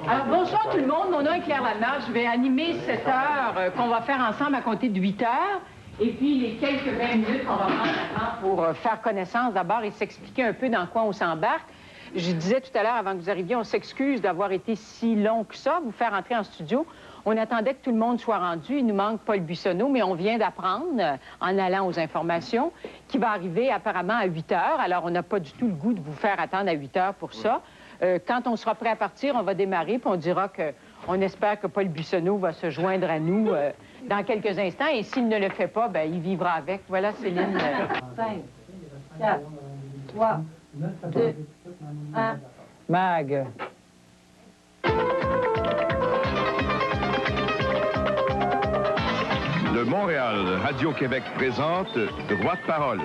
Alors, bonsoir tout le monde. Mon nom est Claire Lana. Je vais animer cette heure qu'on va faire ensemble à compter de 8 heures. Et puis, les quelques 20 minutes qu'on va prendre maintenant pour faire connaissance d'abord et s'expliquer un peu dans quoi on s'embarque. Je disais tout à l'heure, avant que vous arriviez, on s'excuse d'avoir été si long que ça, vous faire entrer en studio. On attendait que tout le monde soit rendu. Il nous manque Paul Buissonneau, mais on vient d'apprendre, en allant aux informations, qu'il va arriver apparemment à 8 heures. Alors, on n'a pas du tout le goût de vous faire attendre à 8 heures pour ça. Quand on sera prêt à partir, on va démarrer, puis on dira qu'on espère que Paul Buissonneau va se joindre à nous dans quelques instants. Et s'il ne le fait pas, bien, il vivra avec. Voilà, Céline. 5, 4, 3, 2, 1. Mag. De Montréal, Radio-Québec présente Droit de parole.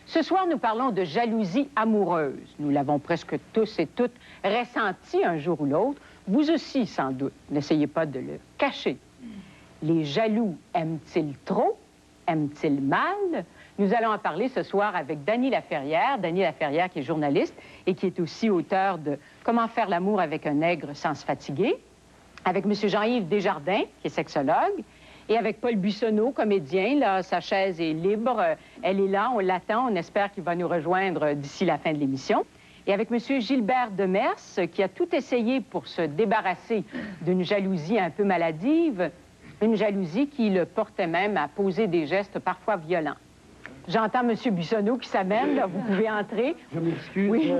Ce soir, nous parlons de jalousie amoureuse. Nous l'avons presque tous et toutes ressenti un jour ou l'autre. Vous aussi, sans doute. N'essayez pas de le cacher. Les jaloux aiment-ils trop? Aiment-ils mal? Nous allons en parler ce soir avec Dany Laferrière. Dany Laferrière qui est journaliste et qui est aussi auteur de « Comment faire l'amour avec un nègre sans se fatiguer », avec M. Jean-Yves Desjardins, qui est sexologue, et avec Paul Buissonneau, comédien. Là, sa chaise est libre. Elle est là, on l'attend. On espère qu'il va nous rejoindre d'ici la fin de l'émission. Et avec M. Gilbert Demers, qui a tout essayé pour se débarrasser d'une jalousie un peu maladive, une jalousie qui le portait même à poser des gestes parfois violents. J'entends M. Buissonneau qui s'amène, là, vous pouvez entrer. Je m'excuse, oui.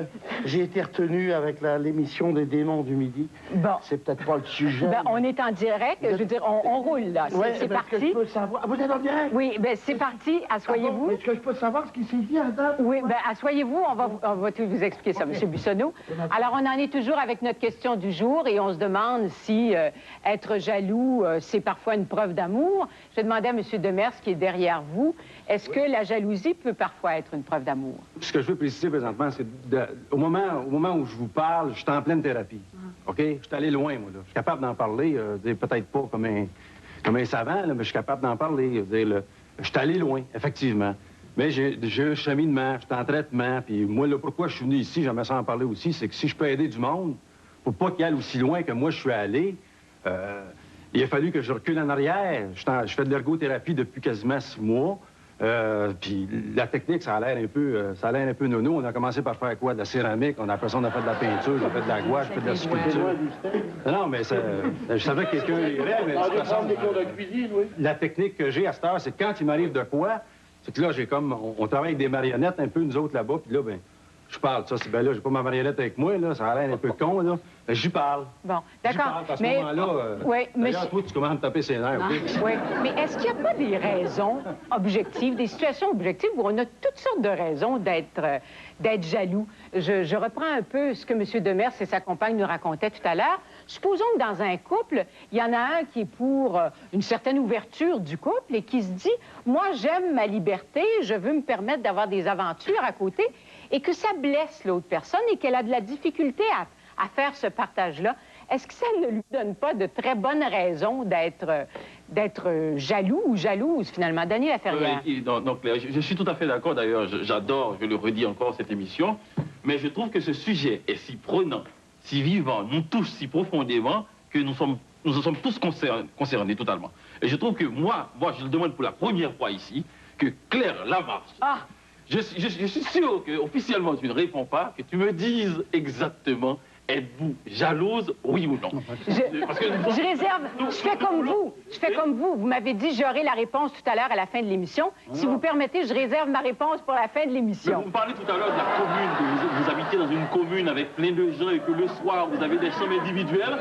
J'ai été retenu avec l'émission des démons du midi. Bon. C'est peut-être pas le sujet. Ben, on est en direct, je veux dire, on roule, là. C'est parti. Que je peux savoir... Vous êtes en direct? Oui, bien, c'est parti, asseyez-vous. Est-ce que je peux savoir ce qui s'est dit à date? Oui, bien, asseyez-vous, on va tout vous expliquer ça, M. Buissonneau. Alors, on en est toujours avec notre question du jour et on se demande si être jaloux, c'est parfois une preuve d'amour. Je vais demander à M. Demers, qui est derrière vous, est-ce que la jalousie peut parfois être une preuve d'amour? Ce que je veux préciser présentement, c'est au moment où je vous parle, je suis en pleine thérapie. OK? Je suis allé loin, moi, là. Je suis capable d'en parler, peut-être pas comme un savant, là, mais je suis capable d'en parler. Je suis allé loin, effectivement. Mais j'ai un cheminement, je suis en traitement, puis moi, là, pourquoi je suis venu ici, j'aimerais ça en parler aussi, c'est que si je peux aider du monde, pour pas qu'il aille aussi loin que moi je suis allé, il a fallu que je recule en arrière. Je fais de l'ergothérapie depuis quasiment 6 mois. Puis la technique, ça a l'air un peu nono. On a commencé par faire quoi? De la céramique, après ça, on a fait de la peinture, on a fait de la gouache, on a fait de la sculpture. Non, mais je savais que quelqu'un irait, mais de toute façon, la technique que j'ai à cette heure, c'est quand il m'arrive de quoi, c'est que là, on travaille avec des marionnettes un peu, nous autres, là-bas, puis là, ben je parle. Ça, c'est ben là, j'ai pas ma marionnette avec moi, là, ça a l'air un peu con, là. Mais j'y parle. Bon, d'accord. À ce moment-là, oui, d'ailleurs, toi, tu commences à me taper ses nerfs, OK? Oui, mais est-ce qu'il n'y a pas des raisons objectives, des situations objectives où on a toutes sortes de raisons d'être jaloux? Je reprends un peu ce que M. Demers et sa compagne nous racontaient tout à l'heure. Supposons que dans un couple, il y en a un qui est pour une certaine ouverture du couple et qui se dit « Moi, j'aime ma liberté, je veux me permettre d'avoir des aventures à côté », et que ça blesse l'autre personne et qu'elle a de la difficulté à faire ce partage-là. Est-ce que ça ne lui donne pas de très bonnes raisons d'être jaloux ou jalouse, finalement? Dany Laferrière. Donc, je suis tout à fait d'accord, d'ailleurs. J'adore, je le redis encore, cette émission. Mais je trouve que ce sujet est si prenant, si vivant, nous touche si profondément que nous en sommes tous concernés totalement. Et je trouve que moi, je le demande pour la première fois ici, que Claire Lamarche... Ah. Je suis sûr qu'officiellement tu ne réponds pas, que tu me dises exactement, êtes-vous jalouse, oui ou non? Je réserve, je fais comme vous. Je fais comme vous. Vous m'avez dit, j'aurai la réponse tout à l'heure à la fin de l'émission. Si vous permettez, je réserve ma réponse pour la fin de l'émission. Vous me parlez tout à l'heure de la commune, que vous habitez dans une commune avec plein de gens et que le soir, vous avez des chambres individuelles,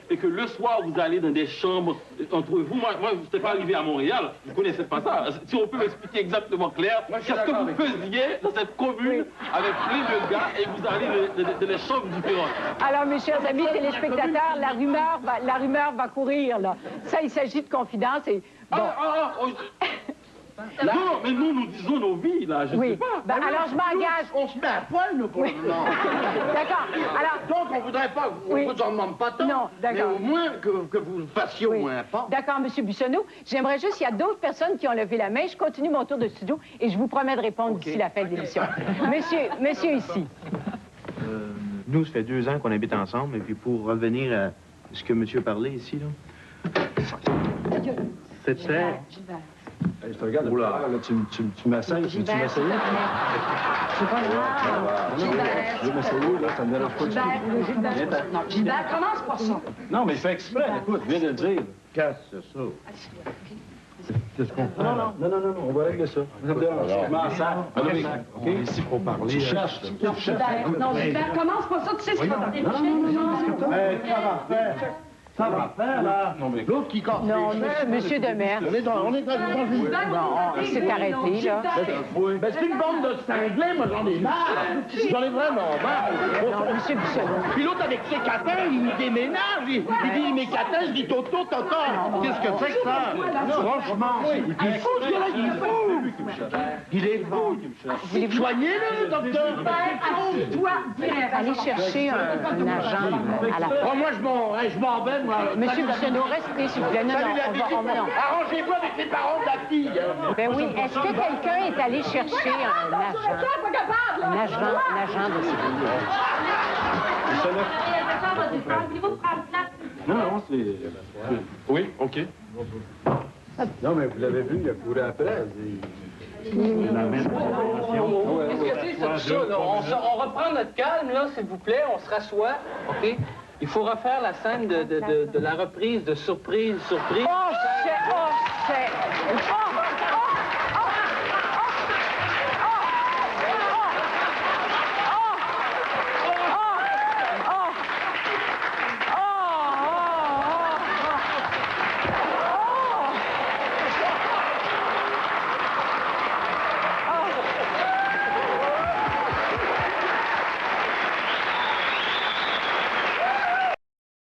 et que le soir, vous allez dans des chambres entre vous. Moi, je n'étais pas arrivé à Montréal, je ne connaissais pas ça. Si on peut m'expliquer exactement clair, qu'est-ce que vous faisiez dans cette commune avec plein de gars et vous allez dans des chambres différentes? Alors, mes chers amis téléspectateurs, la rumeur va courir, là. Ça, il s'agit de confidence et... Bon. Non, mais nous disons nos vies, là, je sais pas. Ben, alors, je m'engage. On se met à poil, nous, pour le moment. D'accord. Alors... Donc, on voudrait pas, on ne vous en demande pas tant, non, mais au moins que vous fassiez au moins un pas. D'accord, M. Buissonneau. J'aimerais juste, il y a d'autres personnes qui ont levé la main. Je continue mon tour de studio et je vous promets de répondre d'ici la fin de l'émission. Monsieur ici. nous, ça fait 2 ans qu'on habite ensemble. Et puis pour revenir à ce que monsieur parlait ici, là, c'était... Hey, je te regarde depuis tout à l'heure, là, tu m'essayes, tu m'essayes? Je veux m'essayer, là, ça me dérange pas du tout. Non, Gilbert, commence pas ça. Non, mais fais exprès, écoute, je viens de le dire. Casse ça. Non, on va régler ça. Ça me dérange. Je m'en sers. On est ici pour parler. Tu cherches. Non, Gilbert, commence pas ça, tu sais ce qu'il va t'en Ça va faire, là. L'autre qui casse Non, les chaises. monsieur Demers. On est dans une... Non, il s'est arrêté, là. Ben, c'est une bande de cinglés, moi, j'en ai marre. J'en ai vraiment marre. Non, monsieur Bissonnot. Puis l'autre, avec ses catins, il me déménage. Il dit, mes catins, je dis, Toto. Qu'est-ce que c'est que ça? Franchement, il est fou, ce gars-là, il est fou. Il est fou. Soignez-le, docteur. Allez chercher un agent à la Oh, moi, je m'en vais, moi. Monsieur Bissonnot, restez, s'il vous plaît. Non, Salut, la on petite. va... non. Arrangez-vous avec les parents de la fille. Ben oui, est-ce que quelqu'un est allé chercher un agent de sécurité? Non, c'est... Oui, OK. Non, mais vous l'avez vu, il a couru après. Qu'est-ce que c'est tout ça, là? On reprend notre calme, là, s'il vous plaît. On se rassoit, OK? Il faut refaire la scène de la reprise de surprise. Oh,